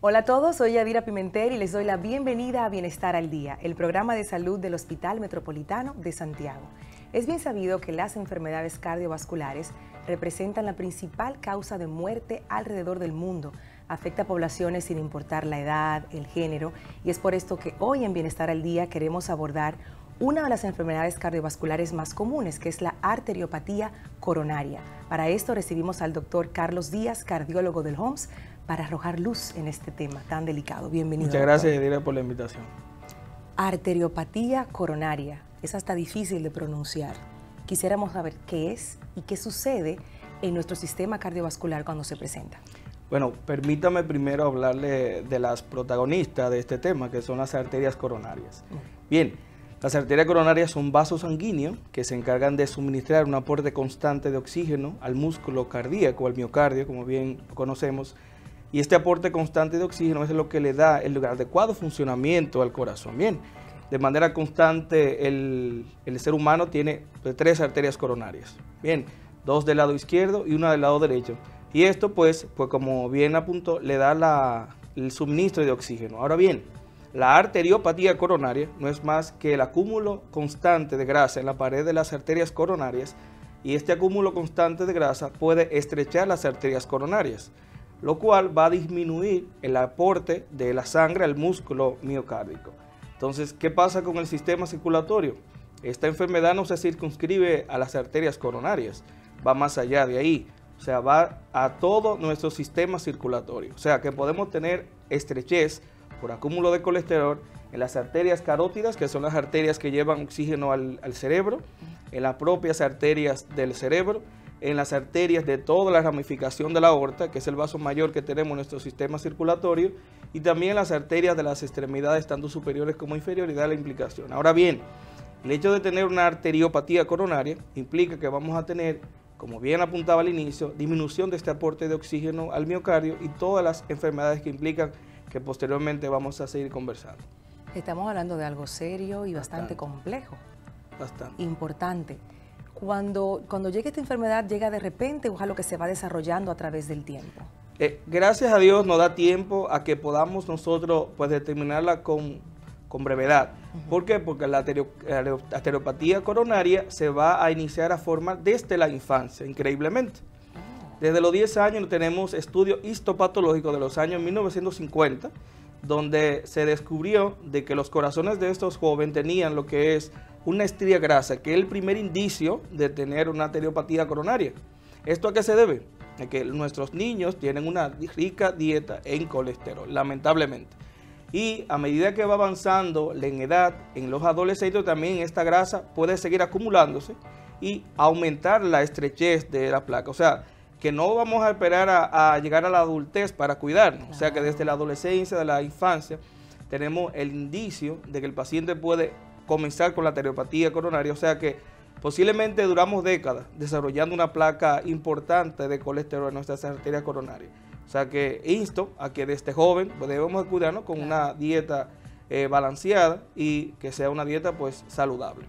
Hola a todos, soy Yadira Pimentel y les doy la bienvenida a Bienestar al Día, el programa de salud del Hospital Metropolitano de Santiago. Es bien sabido que las enfermedades cardiovasculares representan la principal causa de muerte alrededor del mundo. Afecta a poblaciones sin importar la edad, el género, y es por esto que hoy en Bienestar al Día queremos abordar una de las enfermedades cardiovasculares más comunes, que es la arteriopatía coronaria. Para esto recibimos al doctor Carlos Díaz, cardiólogo del HOMS, para arrojar luz en este tema tan delicado. Bienvenido. Muchas gracias, Yadira, por la invitación. Arteriopatía coronaria, es hasta difícil de pronunciar. Quisiéramos saber qué es y qué sucede en nuestro sistema cardiovascular cuando se presenta. Bueno, permítame primero hablarle de las protagonistas de este tema, que son las arterias coronarias. Bien, las arterias coronarias son vasos sanguíneos que se encargan de suministrar un aporte constante de oxígeno al músculo cardíaco, al miocardio, como bien lo conocemos, y este aporte constante de oxígeno es lo que le da el adecuado funcionamiento al corazón. Bien, de manera constante el ser humano tiene 3 arterias coronarias. Bien, 2 del lado izquierdo y 1 del lado derecho. Y esto pues como bien apuntó, le da el suministro de oxígeno. Ahora bien, la arteriopatía coronaria no es más que el acúmulo constante de grasa en la pared de las arterias coronarias, y este acúmulo constante de grasa puede estrechar las arterias coronarias, lo cual va a disminuir el aporte de la sangre al músculo miocárdico. Entonces, ¿qué pasa con el sistema circulatorio? Esta enfermedad no se circunscribe a las arterias coronarias, va más allá de ahí, o sea, va a todo nuestro sistema circulatorio. O sea, que podemos tener estrechez por acúmulo de colesterol en las arterias carótidas, que son las arterias que llevan oxígeno al cerebro, en las propias arterias del cerebro, en las arterias de toda la ramificación de la aorta, que es el vaso mayor que tenemos en nuestro sistema circulatorio, y también en las arterias de las extremidades, tanto superiores como inferiores, y da la implicación. Ahora bien, el hecho de tener una arteriopatía coronaria implica que vamos a tener, como bien apuntaba al inicio, disminución de este aporte de oxígeno al miocardio y todas las enfermedades que implican, que posteriormente vamos a seguir conversando. Estamos hablando de algo serio y bastante complejo. Bastante. Importante. Cuando llegue esta enfermedad, ¿llega de repente o es algo que se va desarrollando a través del tiempo? Gracias a Dios nos da tiempo a que podamos nosotros pues determinarla con brevedad. ¿Por qué? Porque la arteriopatía coronaria se va a iniciar a formar desde la infancia, increíblemente. Desde los 10 años tenemos estudios histopatológicos de los años 1950, donde se descubrió de que los corazones de estos jóvenes tenían lo que es una estría grasa, que es el primer indicio de tener una arteriopatía coronaria. ¿Esto a qué se debe? A que nuestros niños tienen una rica dieta en colesterol, lamentablemente. Y a medida que va avanzando en edad, en los adolescentes también esta grasa puede seguir acumulándose y aumentar la estrechez de la placa. O sea, que no vamos a esperar a llegar a la adultez para cuidarnos. Claro. O sea, que desde la adolescencia, de la infancia, tenemos el indicio de que el paciente puede comenzar con la arteriopatía coronaria. O sea que posiblemente duramos décadas desarrollando una placa importante de colesterol en nuestras arterias coronarias. O sea que insto a que desde joven pues debemos cuidarnos con una dieta balanceada y que sea una dieta pues saludable.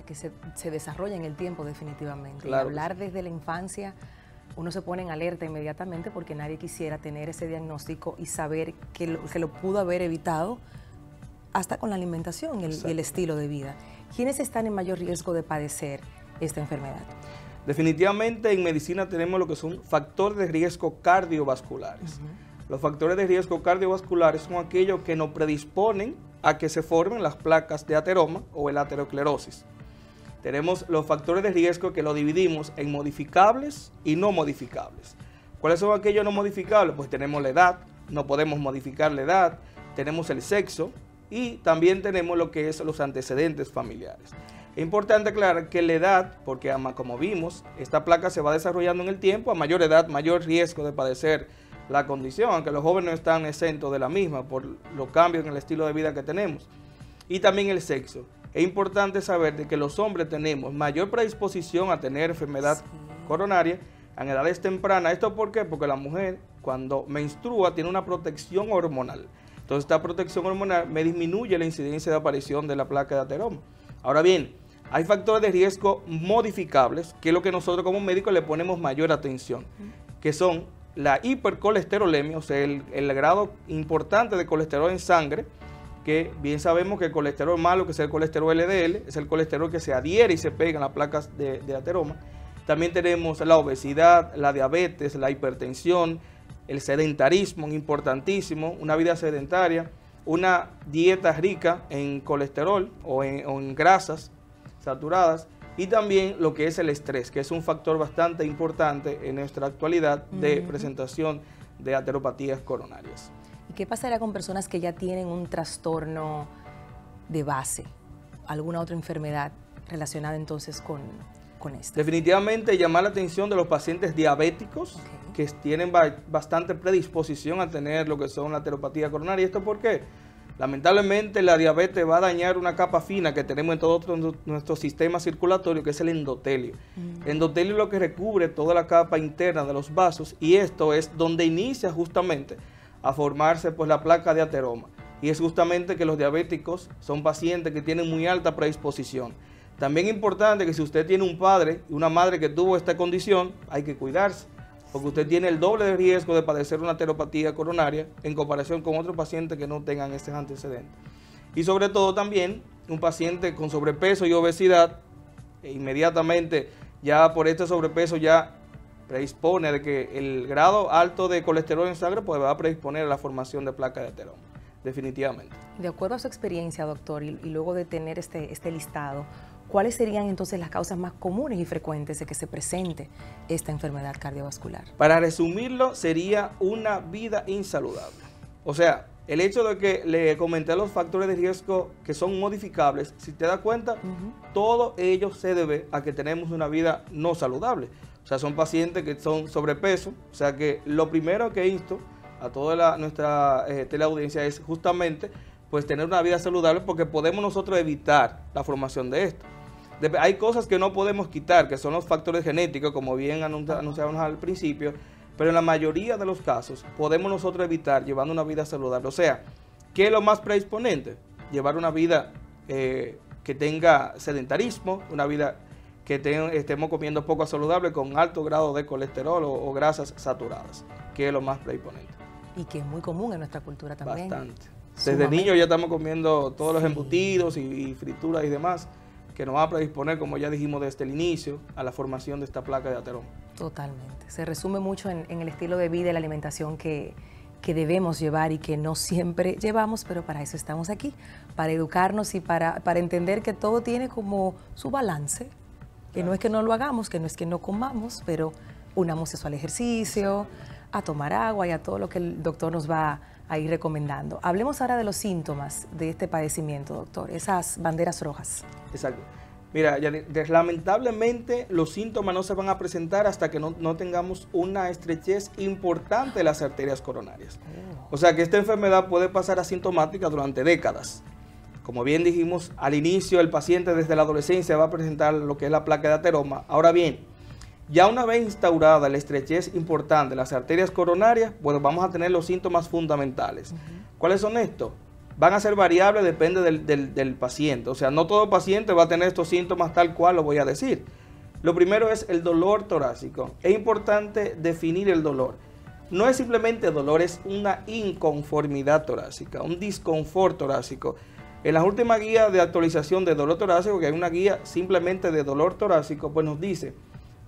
Que se desarrolla en el tiempo definitivamente. Claro, y hablar desde la infancia, uno se pone en alerta inmediatamente porque nadie quisiera tener ese diagnóstico y saber que lo pudo haber evitado hasta con la alimentación y el estilo de vida. ¿Quiénes están en mayor riesgo de padecer esta enfermedad? Definitivamente en medicina tenemos lo que son factores de riesgo cardiovasculares. Los factores de riesgo cardiovasculares son aquellos que nos predisponen a que se formen las placas de ateroma o el aterosclerosis. Tenemos los factores de riesgo que lo dividimos en modificables y no modificables. ¿Cuáles son aquellos no modificables? Pues tenemos la edad, no podemos modificar la edad, tenemos el sexo y también tenemos lo que es los antecedentes familiares. Es importante aclarar que la edad, porque como vimos, esta placa se va desarrollando en el tiempo, a mayor edad, mayor riesgo de padecer la condición, aunque los jóvenes no están exentos de la misma por los cambios en el estilo de vida que tenemos. Y también el sexo. Es importante saber de que los hombres tenemos mayor predisposición a tener enfermedad coronaria en edades tempranas. ¿Esto por qué? Porque la mujer cuando menstrua tiene una protección hormonal. Entonces esta protección hormonal me disminuye la incidencia de aparición de la placa de ateroma. Ahora bien, hay factores de riesgo modificables, que es lo que nosotros como médicos le ponemos mayor atención, que son la hipercolesterolemia, o sea, el grado importante de colesterol en sangre, que bien sabemos que el colesterol malo, que es el colesterol LDL, es el colesterol que se adhiere y se pega en las placas de ateroma. También tenemos la obesidad, la diabetes, la hipertensión, el sedentarismo, importantísimo, una vida sedentaria, una dieta rica en colesterol o en grasas saturadas, y también lo que es el estrés, que es un factor bastante importante en nuestra actualidad de presentación de ateropatías coronarias. ¿Y qué pasará con personas que ya tienen un trastorno de base, alguna otra enfermedad relacionada entonces con esto? Definitivamente llamar la atención de los pacientes diabéticos que tienen bastante predisposición a tener lo que son la ateropatía coronaria. ¿Y esto por qué? Lamentablemente la diabetes va a dañar una capa fina que tenemos en todo nuestro sistema circulatorio, que es el endotelio. El endotelio es lo que recubre toda la capa interna de los vasos, y esto es donde inicia justamente a formarse pues la placa de ateroma. Y es justamente que los diabéticos son pacientes que tienen muy alta predisposición. También es importante que si usted tiene un padre y una madre que tuvo esta condición, hay que cuidarse, porque usted tiene el doble de riesgo de padecer una ateropatía coronaria en comparación con otros pacientes que no tengan ese antecedente. Y sobre todo también un paciente con sobrepeso y obesidad, inmediatamente ya por este sobrepeso ya predispone de que el grado alto de colesterol en sangre pues va a predisponer a la formación de placa de ateroma, definitivamente. De acuerdo a su experiencia, doctor, y luego de tener este listado, ¿cuáles serían entonces las causas más comunes y frecuentes de que se presente esta enfermedad cardiovascular? Para resumirlo, sería una vida insaludable. O sea, el hecho de que le comenté los factores de riesgo que son modificables, si te das cuenta, todo ello se debe a que tenemos una vida no saludable. O sea, son pacientes que son sobrepeso. O sea que lo primero que insto a toda nuestra teleaudiencia es justamente pues tener una vida saludable, porque podemos nosotros evitar la formación de esto. Hay cosas que no podemos quitar, que son los factores genéticos, como bien anunciamos al principio, pero en la mayoría de los casos podemos nosotros evitar llevando una vida saludable. O sea, ¿qué es lo más predisponente? Llevar una vida que tenga sedentarismo, una vida que estemos comiendo poco saludable con alto grado de colesterol o grasas saturadas, que es lo más predisponente. Y que es muy común en nuestra cultura también. Bastante. Desde niños ya estamos comiendo todos los embutidos y frituras y demás, que nos va a predisponer, como ya dijimos desde el inicio, a la formación de esta placa de ateroma. Totalmente. Se resume mucho en el estilo de vida y la alimentación que debemos llevar y que no siempre llevamos, pero para eso estamos aquí, para educarnos y para entender que todo tiene como su balance, que no es que no lo hagamos, que no es que no comamos, pero unamos eso al ejercicio, a tomar agua y a todo lo que el doctor nos va a ir recomendando. Hablemos ahora de los síntomas de este padecimiento, doctor, esas banderas rojas. Exacto. Mira, lamentablemente los síntomas no se van a presentar hasta que no tengamos una estrechez importante de las arterias coronarias. O sea que esta enfermedad puede pasar asintomática durante décadas. Como bien dijimos, al inicio el paciente desde la adolescencia va a presentar lo que es la placa de ateroma. Ahora bien, ya una vez instaurada la estrechez importante de las arterias coronarias, pues vamos a tener los síntomas fundamentales. ¿Cuáles son estos? Van a ser variables, depende del paciente. O sea, no todo paciente va a tener estos síntomas tal cual lo voy a decir. Lo primero es el dolor torácico. Es importante definir el dolor. No es simplemente dolor, es una inconformidad torácica, un disconfort torácico. En las últimas guías de actualización de dolor torácico, que hay una guía simplemente de dolor torácico, pues nos dice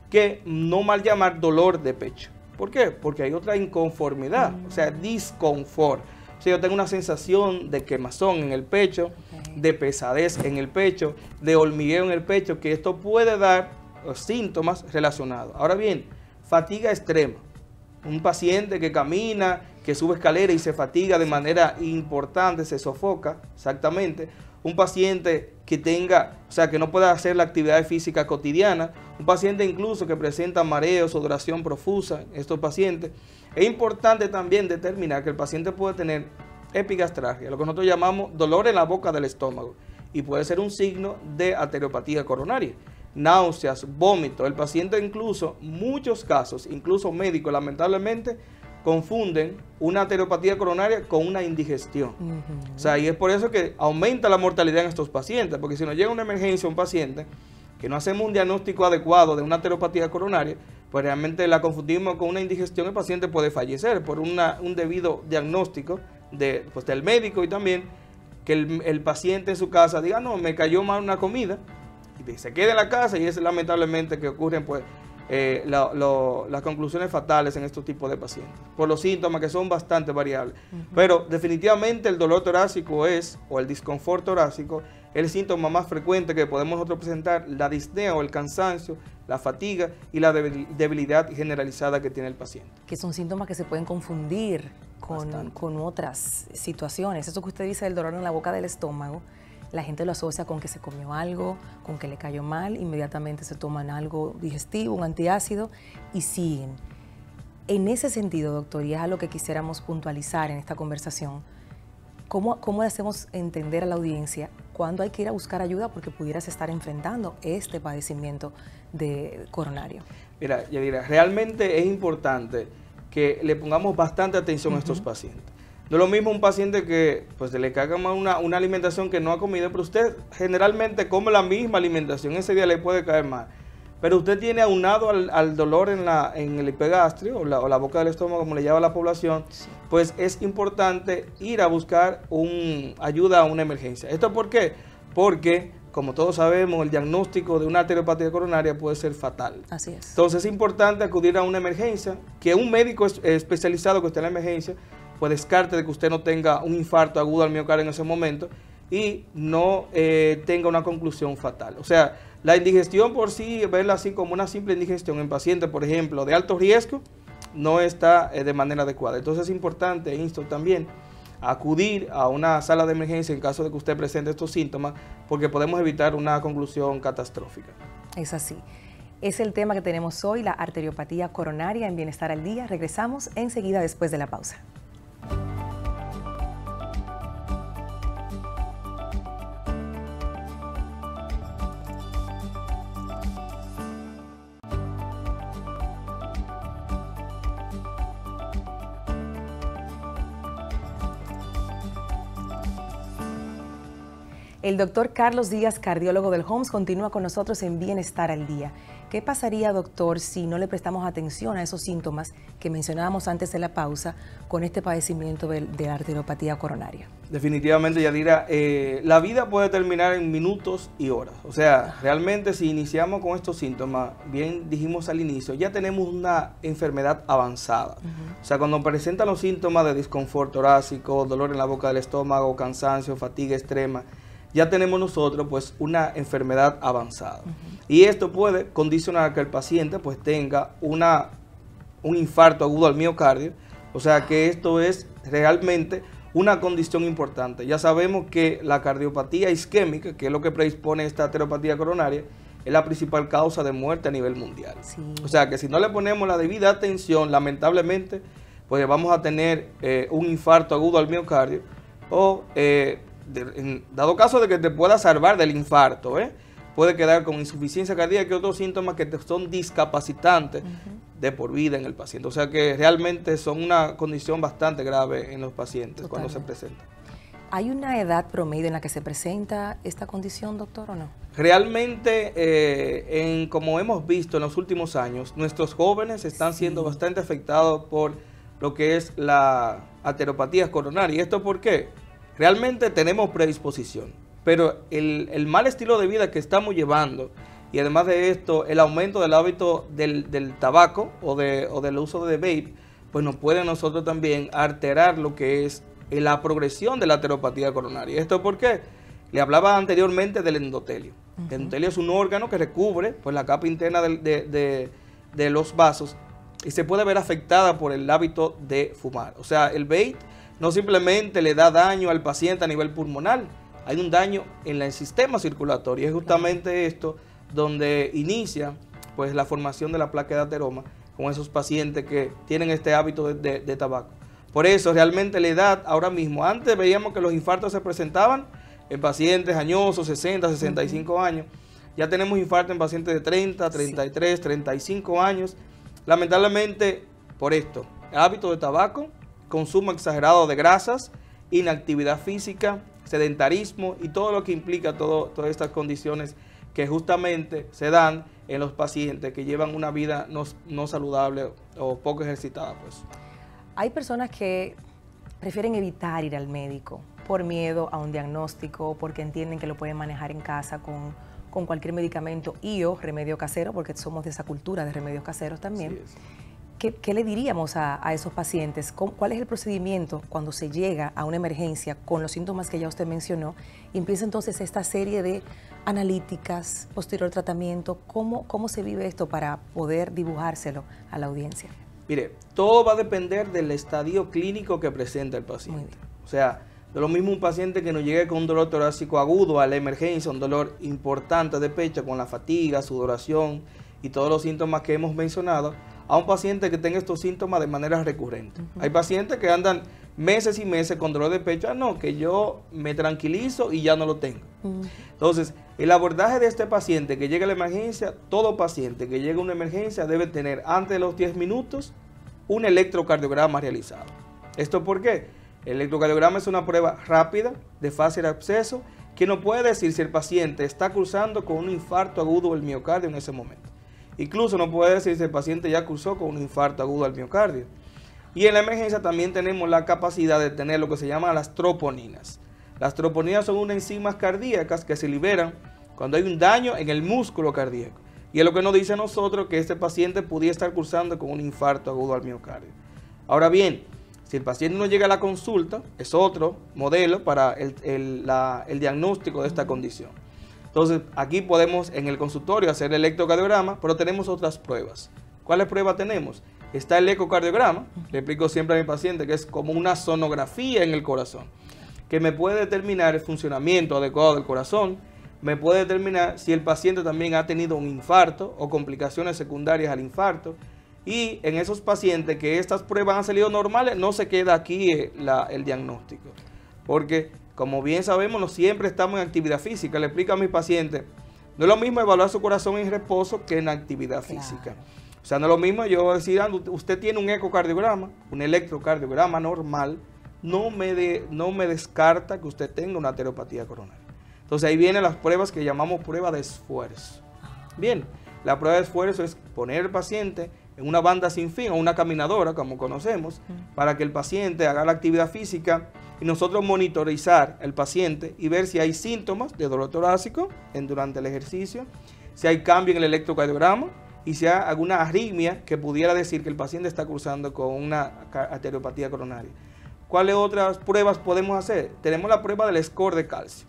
que no mal llamar dolor de pecho. ¿Por qué? Porque hay otra inconformidad, o sea, disconfort. O sea, yo tengo una sensación de quemazón en el pecho, de pesadez en el pecho, de hormigueo en el pecho, que esto puede dar síntomas relacionados. Ahora bien, fatiga extrema. Un paciente que camina, que sube escalera y se fatiga de manera importante, se sofoca, exactamente. Un paciente que que no pueda hacer la actividad física cotidiana. Un paciente incluso que presenta mareos, sudoración profusa, estos pacientes. Es importante también determinar que el paciente puede tener epigastralgia, lo que nosotros llamamos dolor en la boca del estómago, y puede ser un signo de ateropatía coronaria. Náuseas, vómito. El paciente incluso, muchos casos, incluso médicos lamentablemente, confunden una ateropatía coronaria con una indigestión. O sea, y es por eso que aumenta la mortalidad en estos pacientes, porque si nos llega una emergencia a un paciente, que no hacemos un diagnóstico adecuado de una ateropatía coronaria, pues realmente la confundimos con una indigestión, el paciente puede fallecer por un debido diagnóstico del médico, y también que el paciente en su casa diga, no, me cayó mal una comida, y se quede en la casa, y es lamentablemente que ocurren pues las conclusiones fatales en estos tipos de pacientes, por los síntomas que son bastante variables. Pero definitivamente el dolor torácico o el disconfort torácico, es el síntoma más frecuente que podemos nosotros presentar, la disnea o el cansancio, la fatiga y la debilidad generalizada que tiene el paciente. Que son síntomas que se pueden confundir con otras situaciones. Eso que usted dice del dolor en la boca del estómago, la gente lo asocia con que se comió algo, con que le cayó mal, inmediatamente se toman algo digestivo, un antiácido, y siguen. En ese sentido, doctor, y es algo que quisiéramos puntualizar en esta conversación, ¿cómo le hacemos entender a la audiencia cuándo hay que ir a buscar ayuda porque pudieras estar enfrentando este padecimiento coronario? Mira, Yadira, realmente es importante que le pongamos bastante atención a estos pacientes. No es lo mismo un paciente que pues le caiga mal una alimentación que no ha comido, pero usted generalmente come la misma alimentación, ese día le puede caer mal. Pero usted tiene aunado al dolor en el epigastrio o la boca del estómago, como le llama la población, sí, pues es importante ir a buscar ayuda a una emergencia. ¿Esto por qué? Porque, como todos sabemos, el diagnóstico de una ateropatía coronaria puede ser fatal. Así es. Entonces es importante acudir a una emergencia, que un médico especializado que esté en la emergencia pues descarte de que usted no tenga un infarto agudo al miocardio en ese momento y no tenga una conclusión fatal. O sea, la indigestión por sí, verla así como una simple indigestión en pacientes, por ejemplo, de alto riesgo, no está de manera adecuada. Entonces es importante, insto también, a acudir a una sala de emergencia en caso de que usted presente estos síntomas, porque podemos evitar una conclusión catastrófica. Es así. Es el tema que tenemos hoy, la arteriopatía coronaria en Bienestar al Día. Regresamos enseguida después de la pausa. El doctor Carlos Díaz, cardiólogo del HOMS, continúa con nosotros en Bienestar al Día. ¿Qué pasaría, doctor, si no le prestamos atención a esos síntomas que mencionábamos antes de la pausa con este padecimiento de la arteriopatía coronaria? Definitivamente, Yadira, la vida puede terminar en minutos y horas. O sea, realmente si iniciamos con estos síntomas, bien dijimos al inicio, ya tenemos una enfermedad avanzada. O sea, cuando presentan los síntomas de disconfort torácico, dolor en la boca del estómago, cansancio, fatiga extrema, ya tenemos nosotros pues una enfermedad avanzada. Y esto puede condicionar que el paciente pues tenga un infarto agudo al miocardio. O sea que esto es realmente una condición importante. Ya sabemos que la cardiopatía isquémica, que es lo que predispone esta ateropatía coronaria, es la principal causa de muerte a nivel mundial. Sí. O sea que si no le ponemos la debida atención, lamentablemente, pues vamos a tener un infarto agudo al miocardio o en dado caso de que te pueda salvar del infarto, puede quedar con insuficiencia cardíaca y otros síntomas que son discapacitantes de por vida en el paciente. O sea que realmente son una condición bastante grave en los pacientes. Totalmente. Cuando se presenta. ¿Hay una edad promedio en la que se presenta esta condición, doctor, o no? Realmente, como hemos visto en los últimos años, nuestros jóvenes están siendo bastante afectados por lo que es la ateropatía coronaria. ¿Y esto por qué? Realmente tenemos predisposición, pero el mal estilo de vida que estamos llevando y además de esto el aumento del hábito del tabaco o del uso de vape, pues nos puede nosotros también alterar lo que es la progresión de la ateropatía coronaria. ¿Esto por qué? Le hablaba anteriormente del endotelio. El endotelio es un órgano que recubre pues, la capa interna de los vasos y se puede ver afectada por el hábito de fumar. O sea, el vape no simplemente le da daño al paciente a nivel pulmonar, hay un daño en el sistema circulatorio. Es justamente esto donde inicia pues, la formación de la placa de ateroma con esos pacientes que tienen este hábito de tabaco. Por eso realmente la edad ahora mismo, antes veíamos que los infartos se presentaban en pacientes añosos, 60, 65 años. Ya tenemos infarto en pacientes de 30, 33, 35 años. Lamentablemente por esto, hábito de tabaco, consumo exagerado de grasas, inactividad física, sedentarismo y todo lo que implica todas estas condiciones que justamente se dan en los pacientes que llevan una vida no saludable o poco ejercitada, pues. Hay personas que prefieren evitar ir al médico por miedo a un diagnóstico, porque entienden que lo pueden manejar en casa con cualquier medicamento y o remedio casero, porque somos de esa cultura de remedios caseros también. ¿Qué le diríamos a esos pacientes? ¿Cuál es el procedimiento cuando se llega a una emergencia con los síntomas que ya usted mencionó y empieza entonces esta serie de analíticas, posterior tratamiento? ¿Cómo se vive esto para poder dibujárselo a la audiencia? Mire, todo va a depender del estadio clínico que presenta el paciente. O sea, de lo mismo un paciente que nos llegue con un dolor torácico agudo a la emergencia, un dolor importante de pecho con la fatiga, sudoración y todos los síntomas que hemos mencionado, a un paciente que tenga estos síntomas de manera recurrente. Hay pacientes que andan meses y meses con dolor de pecho, no, que yo me tranquilizo y ya no lo tengo. Entonces, el abordaje de este paciente que llega a la emergencia, todo paciente que llega a una emergencia debe tener antes de los 10 minutos un electrocardiograma realizado. ¿Esto por qué? El electrocardiograma es una prueba rápida, de fácil acceso, que nos puede decir si el paciente está cursando con un infarto agudo del miocardio en ese momento. Incluso nos puede decir si el paciente ya cursó con un infarto agudo al miocardio. Y en la emergencia también tenemos la capacidad de tener lo que se llama las troponinas. Las troponinas son unas enzimas cardíacas que se liberan cuando hay un daño en el músculo cardíaco. Y es lo que nos dice a nosotros que este paciente pudiera estar cursando con un infarto agudo al miocardio. Ahora bien, si el paciente no llega a la consulta, es otro modelo para el diagnóstico de esta condición. Entonces, aquí podemos en el consultorio hacer el electrocardiograma, pero tenemos otras pruebas. ¿Cuáles pruebas tenemos? Está el ecocardiograma, le explico siempre a mi paciente que es como una sonografía en el corazón, que me puede determinar el funcionamiento adecuado del corazón, me puede determinar si el paciente también ha tenido un infarto o complicaciones secundarias al infarto. Y en esos pacientes que estas pruebas han salido normales, no se queda aquí el diagnóstico. Porque, como bien sabemos, no siempre estamos en actividad física. Le explico a mis pacientes, no es lo mismo evaluar su corazón en reposo que en actividad física. O sea, no es lo mismo yo decir, usted tiene un ecocardiograma, un electrocardiograma normal, no me descarta que usted tenga una arteriopatía coronaria. Entonces ahí vienen las pruebas que llamamos prueba de esfuerzo. Bien, la prueba de esfuerzo es poner al paciente en una banda sin fin o una caminadora, como conocemos, para que el paciente haga la actividad física y nosotros monitorizar al paciente y ver si hay síntomas de dolor torácico durante el ejercicio, si hay cambio en el electrocardiograma y si hay alguna arritmia que pudiera decir que el paciente está cursando con una arteriopatía coronaria. ¿Cuáles otras pruebas podemos hacer? Tenemos la prueba del score de calcio.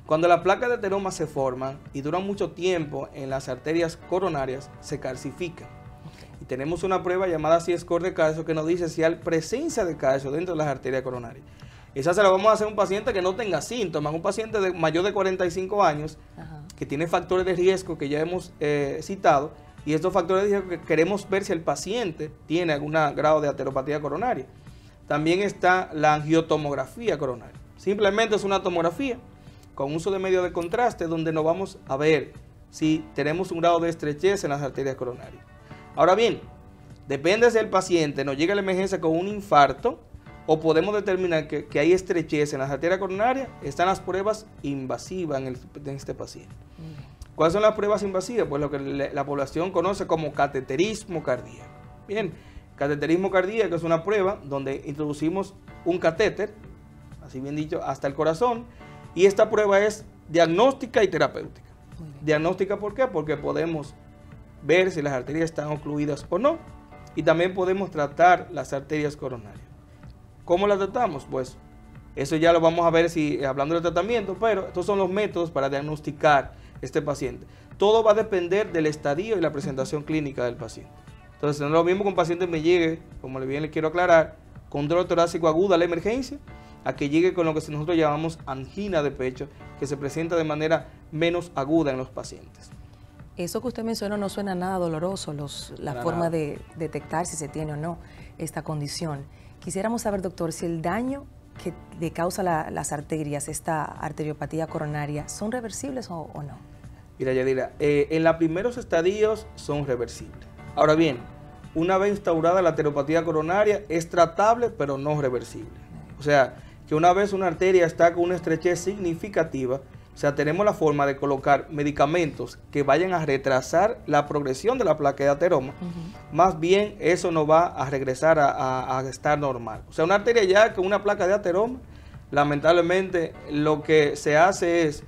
Cuando las placas de ateroma se forman y duran mucho tiempo en las arterias coronarias, se calcifican. Y tenemos una prueba llamada así score de calcio que nos dice si hay presencia de calcio dentro de las arterias coronarias. Esa se la vamos a hacer a un paciente que no tenga síntomas, un paciente mayor de 45 años que tiene factores de riesgo que ya hemos citado, y estos factores de riesgo que queremos ver si el paciente tiene algún grado de ateropatía coronaria. También está la angiotomografía coronaria. Simplemente es una tomografía con uso de medios de contraste donde nos vamos a ver si tenemos un grado de estrechez en las arterias coronarias. Ahora bien, depende si el paciente nos llega a la emergencia con un infarto o podemos determinar que hay estrechez en las arterias coronarias, están las pruebas invasivas en este paciente. ¿Cuáles son las pruebas invasivas? Pues lo que la población conoce como cateterismo cardíaco. Bien, cateterismo cardíaco es una prueba donde introducimos un catéter, así bien dicho, hasta el corazón, y esta prueba es diagnóstica y terapéutica. Diagnóstica, ¿por qué? Porque podemos ver si las arterias están ocluidas o no, y también podemos tratar las arterias coronarias. ¿Cómo las tratamos? Pues eso ya lo vamos a ver hablando del tratamiento, pero estos son los métodos para diagnosticar este paciente. Todo va a depender del estadio y la presentación clínica del paciente. Entonces no es lo mismo que un paciente me llegue, como bien le quiero aclarar, con dolor torácico agudo a la emergencia, a que llegue con lo que nosotros llamamos angina de pecho, que se presenta de manera menos aguda en los pacientes. Eso que usted mencionó no suena nada doloroso, la forma de detectar si se tiene o no esta condición. Quisiéramos saber, doctor, si el daño que le causa las arterias, esta arteriopatía coronaria, ¿son reversibles o no? Mira, Yadira, en los primeros estadios son reversibles. Ahora bien, una vez instaurada la arteriopatía coronaria, es tratable pero no reversible. O sea, que una vez una arteria está con una estrechez significativa, O sea, tenemos la forma de colocar medicamentos que vayan a retrasar la progresión de la placa de ateroma. Más bien, eso no va a regresar a estar normal. O sea, una arteria ya con una placa de ateroma, lamentablemente, lo que se hace es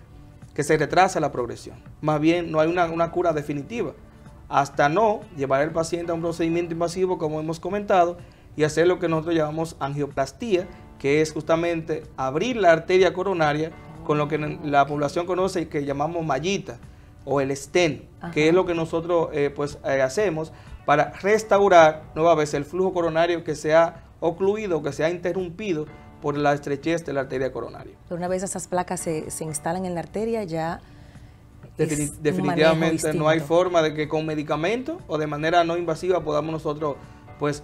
que se retrasa la progresión. Más bien, no hay una cura definitiva. Hasta no llevar al paciente a un procedimiento invasivo, como hemos comentado, y hacer lo que nosotros llamamos angioplastía, que es justamente abrir la arteria coronaria con lo que la población conoce y que llamamos mallita o el stent, que es lo que nosotros hacemos para restaurar nueva vez el flujo coronario que se ha ocluido, que se ha interrumpido por la estrechez de la arteria coronaria. Pero una vez esas placas se instalan en la arteria, ya definitivamente no hay forma de que con medicamentos o de manera no invasiva podamos nosotros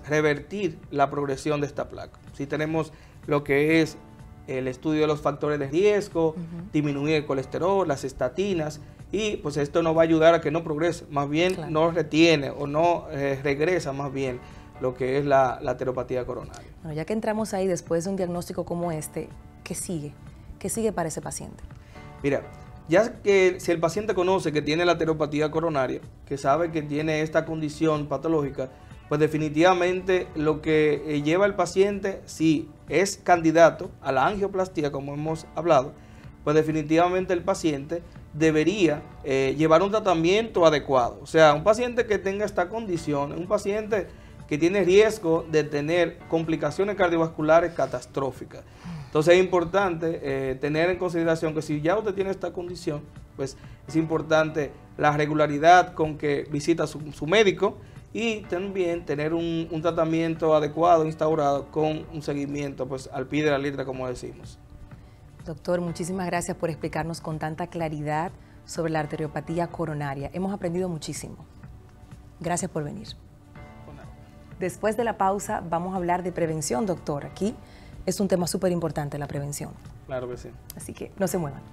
revertir la progresión de esta placa. Si tenemos lo que es el estudio de los factores de riesgo, disminuir el colesterol, las estatinas, y pues esto nos va a ayudar a que no progrese, más bien no retiene o no regresa más bien lo que es la ateropatía coronaria. Bueno, ya que entramos ahí después de un diagnóstico como este, ¿qué sigue? ¿Qué sigue para ese paciente? Mira, ya que si el paciente conoce que tiene la ateropatía coronaria, que sabe que tiene esta condición patológica, pues definitivamente lo que lleva al paciente, si es candidato a la angioplastía, como hemos hablado, pues definitivamente el paciente debería llevar un tratamiento adecuado. O sea, un paciente que tenga esta condición, un paciente que tiene riesgo de tener complicaciones cardiovasculares catastróficas. Entonces es importante tener en consideración que si ya usted tiene esta condición, pues es importante la regularidad con que visita su médico, y también tener un tratamiento adecuado, instaurado, con un seguimiento al pie de la letra, como decimos. Doctor, muchísimas gracias por explicarnos con tanta claridad sobre la arteriopatía coronaria. Hemos aprendido muchísimo. Gracias por venir. Después de la pausa vamos a hablar de prevención, doctor. Aquí es un tema súper importante, la prevención. Claro que sí. Así que no se muevan.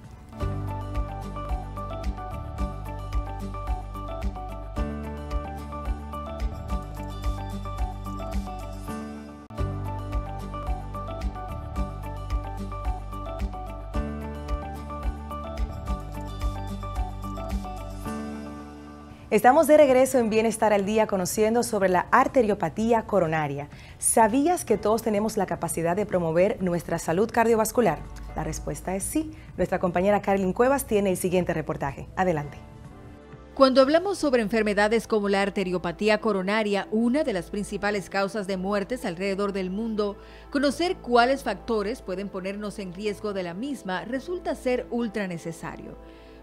Estamos de regreso en Bienestar al Día conociendo sobre la arteriopatía coronaria. ¿Sabías que todos tenemos la capacidad de promover nuestra salud cardiovascular? La respuesta es sí. Nuestra compañera Carolyn Cuevas tiene el siguiente reportaje. Adelante. Cuando hablamos sobre enfermedades como la arteriopatía coronaria, una de las principales causas de muertes alrededor del mundo, conocer cuáles factores pueden ponernos en riesgo de la misma resulta ser ultra necesario.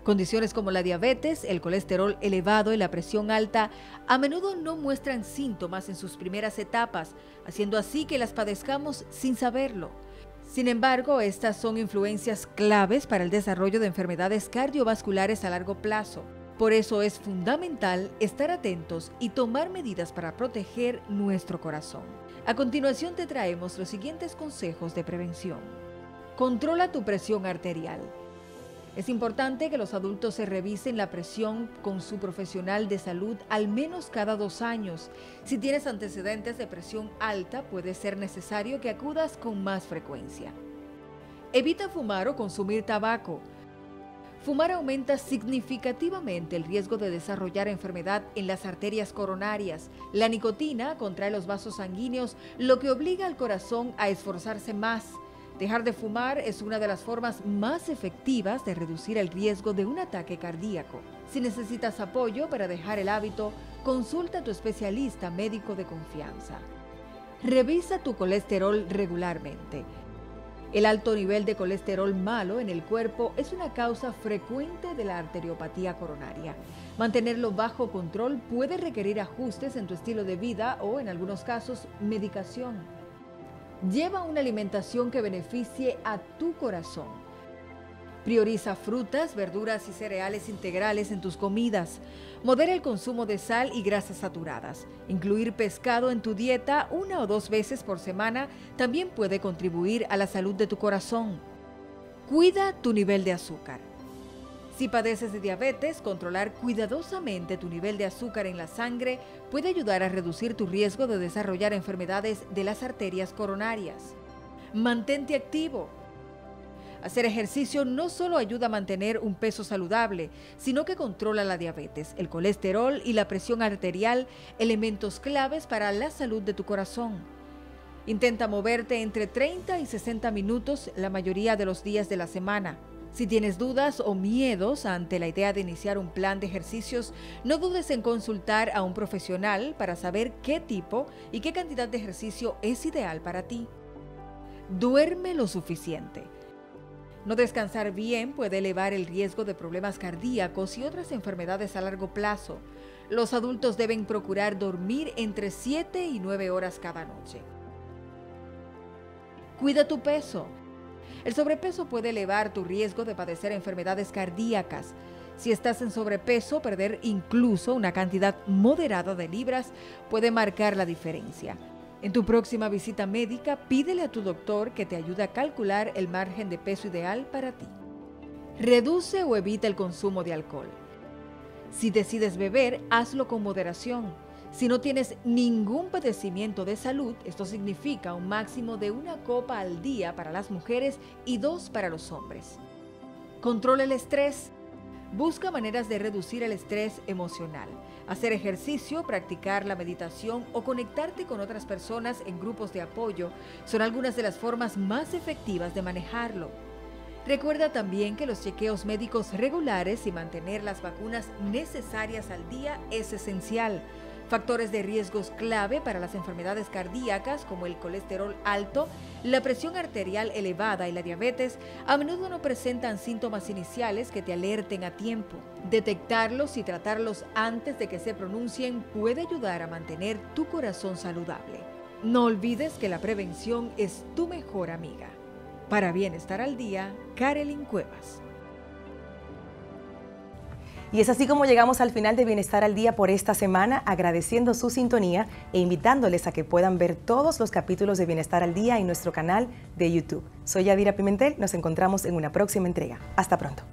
Condiciones como la diabetes, el colesterol elevado y la presión alta a menudo no muestran síntomas en sus primeras etapas, haciendo así que las padezcamos sin saberlo. Sin embargo, estas son influencias claves para el desarrollo de enfermedades cardiovasculares a largo plazo. Por eso es fundamental estar atentos y tomar medidas para proteger nuestro corazón. A continuación te traemos los siguientes consejos de prevención. Controla tu presión arterial. Es importante que los adultos se revisen la presión con su profesional de salud al menos cada 2 años. Si tienes antecedentes de presión alta, puede ser necesario que acudas con más frecuencia. Evita fumar o consumir tabaco. Fumar aumenta significativamente el riesgo de desarrollar enfermedad en las arterias coronarias. La nicotina contrae los vasos sanguíneos, lo que obliga al corazón a esforzarse más. Dejar de fumar es una de las formas más efectivas de reducir el riesgo de un ataque cardíaco. Si necesitas apoyo para dejar el hábito, consulta a tu especialista médico de confianza. Revisa tu colesterol regularmente. El alto nivel de colesterol malo en el cuerpo es una causa frecuente de la arteriopatía coronaria. Mantenerlo bajo control puede requerir ajustes en tu estilo de vida o, en algunos casos, medicación. Lleva una alimentación que beneficie a tu corazón. Prioriza frutas, verduras y cereales integrales en tus comidas. Modera el consumo de sal y grasas saturadas. Incluir pescado en tu dieta 1 o 2 veces por semana también puede contribuir a la salud de tu corazón. Cuida tu nivel de azúcar. Si padeces de diabetes, controlar cuidadosamente tu nivel de azúcar en la sangre puede ayudar a reducir tu riesgo de desarrollar enfermedades de las arterias coronarias. Mantente activo. Hacer ejercicio no solo ayuda a mantener un peso saludable, sino que controla la diabetes, el colesterol y la presión arterial, elementos claves para la salud de tu corazón. Intenta moverte entre 30 y 60 minutos la mayoría de los días de la semana. Si tienes dudas o miedos ante la idea de iniciar un plan de ejercicios, no dudes en consultar a un profesional para saber qué tipo y qué cantidad de ejercicio es ideal para ti. Duerme lo suficiente. No descansar bien puede elevar el riesgo de problemas cardíacos y otras enfermedades a largo plazo. Los adultos deben procurar dormir entre 7 y 9 horas cada noche. Cuida tu peso. El sobrepeso puede elevar tu riesgo de padecer enfermedades cardíacas. Si estás en sobrepeso, perder incluso una cantidad moderada de libras puede marcar la diferencia. En tu próxima visita médica, pídele a tu doctor que te ayude a calcular el margen de peso ideal para ti. Reduce o evita el consumo de alcohol. Si decides beber, hazlo con moderación. Si no tienes ningún padecimiento de salud, esto significa un máximo de 1 copa al día para las mujeres y 2 para los hombres. Controla el estrés. Busca maneras de reducir el estrés emocional. Hacer ejercicio, practicar la meditación o conectarte con otras personas en grupos de apoyo son algunas de las formas más efectivas de manejarlo. Recuerda también que los chequeos médicos regulares y mantener las vacunas necesarias al día es esencial. Factores de riesgos clave para las enfermedades cardíacas como el colesterol alto, la presión arterial elevada y la diabetes a menudo no presentan síntomas iniciales que te alerten a tiempo. Detectarlos y tratarlos antes de que se pronuncien puede ayudar a mantener tu corazón saludable. No olvides que la prevención es tu mejor amiga. Para Bienestar al Día, Karelyn Cuevas. Y es así como llegamos al final de Bienestar al Día por esta semana, agradeciendo su sintonía e invitándoles a que puedan ver todos los capítulos de Bienestar al Día en nuestro canal de YouTube. Soy Yadira Pimentel, nos encontramos en una próxima entrega. Hasta pronto.